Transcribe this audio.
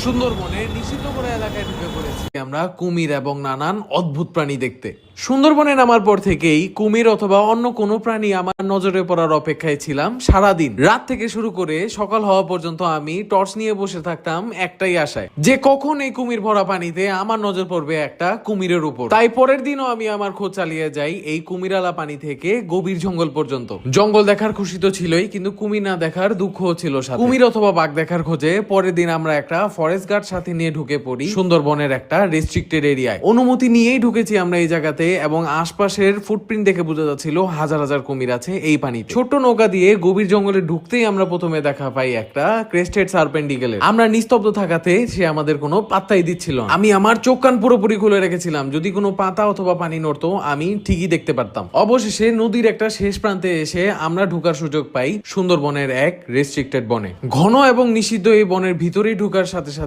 সুন্দরবনে নিষিদ্ধ করা এলাকায় ঢুকে পড়েছি আমরা কুমির এবং নানান অদ্ভুত প্রাণী দেখতে। সুন্দরবনে নামার পর থেকেই কুমির অথবা অন্য কোনো প্রাণী আমার নজরে পড়ার অপেক্ষায় ছিলাম সারাদিন। রাত থেকে শুরু করে সকাল হওয়া পর্যন্ত আমি টর্চ নিয়ে বসে থাকতাম একটাই আশায়, যে কখন এই কুমির ভরা পানিতে আমার নজর পড়বে একটা কুমিরের উপর। তাই পরের দিনও আমি আমার খোঁজ চালিয়ে যাই এই কুমিরালা পানি থেকে গভীর জঙ্গল পর্যন্ত। জঙ্গল দেখার খুশি তো ছিলই, কিন্তু কুমির না দেখার দুঃখও ছিল সাথে। কুমির অথবা বাঘ দেখার খোঁজে পরের দিন আমরা একটা ফরেস্ট গার্ড সাথে নিয়ে ঢুকে পড়ি সুন্দরবনের একটা রেস্ট্রিক্টেড এরিয়ায়। অনুমতি নিয়েই ঢুকেছি আমরা এই জায়গাতে, এবং আশপাশের ফুটপ্রিন্ট দেখে বোঝা যাচ্ছিল হাজার হাজার কুমির আছে এই পানি। ছোট্ট নৌকা দিয়ে গভীর জঙ্গলে ঢুকতেই আমরা প্রথমে দেখা পাই একটা ক্রেস্টেড সার্পেন্ট ইগলের। আমরা নিস্তব্ধ থাকাতে সে আমাদের কোনো পাত্তাই দিচ্ছিল না। আমি আমার চোখ কান পুরোপুরি খুলে রেখেছিলাম, যদি কোনো পাতা অথবা পানি নড়তো আমি ঠিকই দেখতে পারতাম। অবশেষে নদীর একটা শেষ প্রান্তে এসে আমরা ঢুকার সুযোগ পাই সুন্দরবনের এক রেস্ট্রিক্টেড বনে। ঘন এবং নিষিদ্ধ এই বনের ভিতরেই ঢুকার সাথে সাথে